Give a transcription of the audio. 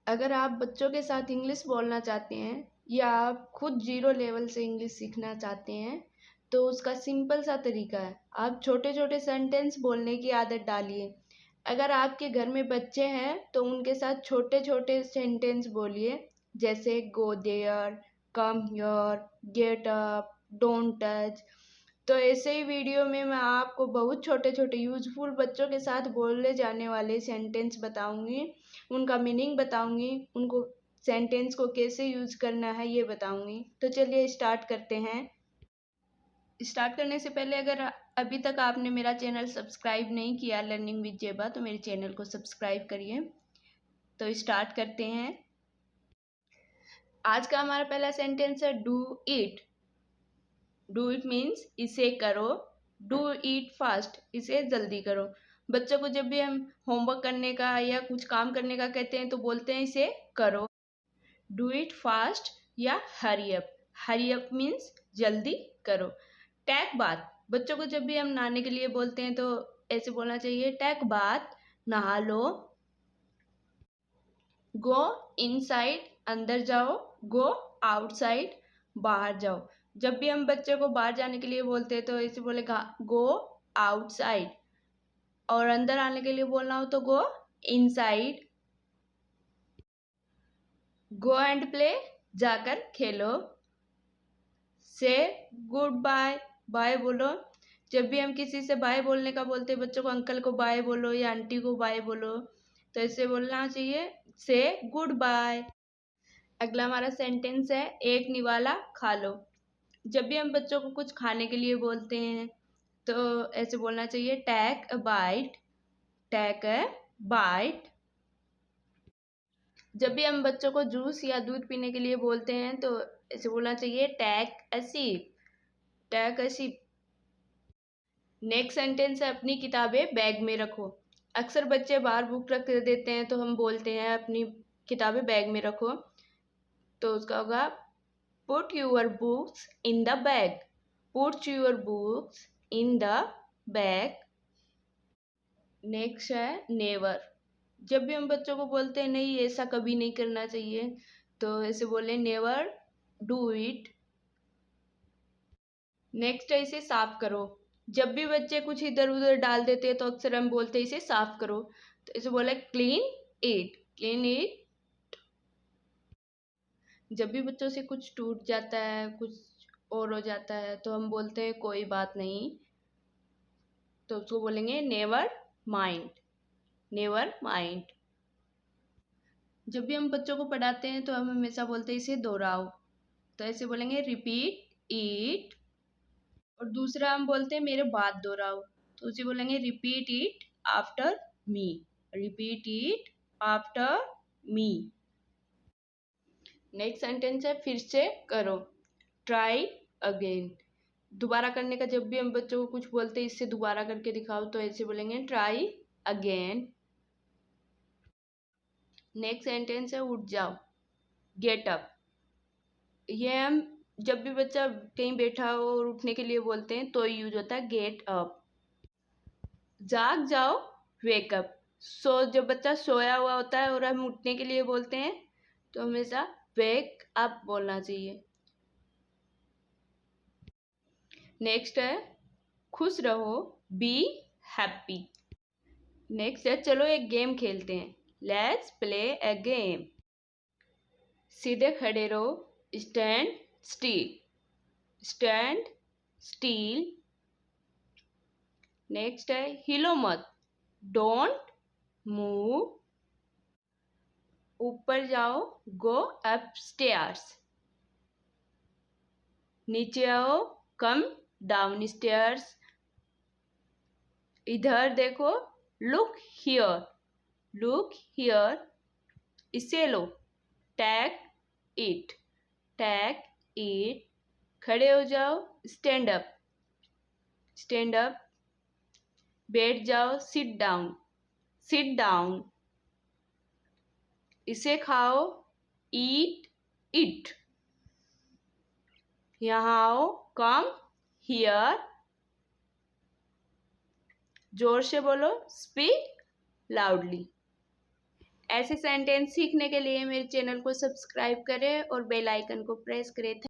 अगर आप बच्चों के साथ इंग्लिश बोलना चाहते हैं या आप खुद जीरो लेवल से इंग्लिश सीखना चाहते हैं तो उसका सिंपल सा तरीका है, आप छोटे छोटे सेंटेंस बोलने की आदत डालिए। अगर आपके घर में बच्चे हैं तो उनके साथ छोटे छोटे सेंटेंस बोलिए, जैसे go there, come here, get up, don't touch. तो ऐसे ही वीडियो में मैं आपको बहुत छोटे छोटे यूजफुल बच्चों के साथ बोले जाने वाले सेंटेंस बताऊंगी, उनका मीनिंग बताऊंगी, उनको सेंटेंस को कैसे यूज करना है ये बताऊंगी। तो चलिए स्टार्ट करते हैं। स्टार्ट करने से पहले अगर अभी तक आपने मेरा चैनल सब्सक्राइब नहीं किया लर्निंग विद जेबा तो मेरे चैनल को सब्सक्राइब करिए। तो स्टार्ट करते हैं। आज का हमारा पहला सेंटेंस है do it. Do it means इसे करो। डू इट फास्ट, इसे जल्दी करो। बच्चों को जब भी हम होमवर्क करने का या कुछ काम करने का कहते हैं तो बोलते हैं इसे करो। डू इट फास्ट या hurry up. Hurry up means जल्दी करो। टेक बाथ, बच्चों को जब भी हम नहाने के लिए बोलते हैं तो ऐसे बोलना चाहिए टेक बाथ, नहा लो। गो इनसाइड, अंदर जाओ। गो आउटसाइड, बाहर जाओ। जब भी हम बच्चे को बाहर जाने के लिए बोलते हैं तो ऐसे बोलेगा गो आउटसाइड, और अंदर आने के लिए बोलना हो तो go inside. Go and play, जाकर खेलो। से गुड बाय, बाय बोलो। जब भी हम किसी से बाय बोलने का बोलते हैं, बच्चों को अंकल को बाय बोलो या आंटी को बाय बोलो, तो ऐसे बोलना चाहिए से गुड बाय। अगला हमारा सेंटेंस है एक निवाला खा लो। जब भी हम बच्चों को कुछ खाने के लिए बोलते हैं तो ऐसे बोलना चाहिए take a bite, take a bite. जब भी हम बच्चों को जूस या दूध पीने के लिए बोलते हैं तो ऐसे बोलना चाहिए take a sip, take a sip. Next sentence है अपनी किताबें बैग में रखो। अक्सर बच्चे बाहर बुक रख देते हैं तो हम बोलते हैं अपनी किताबें बैग में रखो, तो उसका होगा put your books in the bag, put your books in the bag. Next है नेवर। जब भी हम बच्चों को बोलते हैं नहीं ऐसा कभी नहीं करना चाहिए तो ऐसे बोले नेवर डू इट। नेक्स्ट है इसे साफ करो। जब भी बच्चे कुछ इधर उधर डाल देते हैं तो अक्सर हम बोलते हैं इसे साफ करो, तो इसे बोले क्लीन इट, क्लीन इट। जब भी बच्चों से कुछ टूट जाता है, कुछ और हो जाता है तो हम बोलते हैं कोई बात नहीं, तो उसको बोलेंगे नेवर माइंड, नेवर माइंड। जब भी हम बच्चों को पढ़ाते हैं तो हम हमेशा बोलते हैं इसे दोहराओ, तो ऐसे बोलेंगे रिपीट इट। और दूसरा हम बोलते हैं मेरे बाद दोहराओ, तो उसे बोलेंगे repeat it after me, repeat it after me. Next sentence है फिर से करो, ट्राई अगेन। दोबारा करने का जब भी हम बच्चों को कुछ बोलते हैं इससे दोबारा करके दिखाओ, तो ऐसे बोलेंगे ट्राई अगेन। नेक्स्ट सेंटेंस है उठ जाओ, गेट अप। ये हम जब भी बच्चा कहीं बैठा हो और उठने के लिए बोलते हैं तो यूज होता है गेट अप। जाग जाओ, वेक अप। जब बच्चा सोया हुआ होता है और हम उठने के लिए बोलते हैं तो हमेशा वेक अप बोलना चाहिए। नेक्स्ट है खुश रहो, बी हैप्पी। नेक्स्ट है चलो एक गेम खेलते हैं, लेट्स प्ले अ गेम। सीधे खड़े रहो, stand steel, stand steel. Next है हिलो मत, डोंट मूव। ऊपर जाओ, गो अपस्टेयर्स। नीचे आओ, कम डाउन स्टेयर्स। इधर देखो, लुक हियर, लुक हियर। इसे लो, टेक इट, टेक इट। खड़े हो जाओ, स्टैंड अप, स्टैंड अप। बैठ जाओ, सिट डाउन, सिट डाउन। इसे खाओ, ईट इट। यहाँ आओ, कम हियर। जोर से बोलो, स्पीक लाउडली। ऐसे सेंटेंस सीखने के लिए मेरे चैनल को सब्सक्राइब करें और बेल आइकन को प्रेस करें।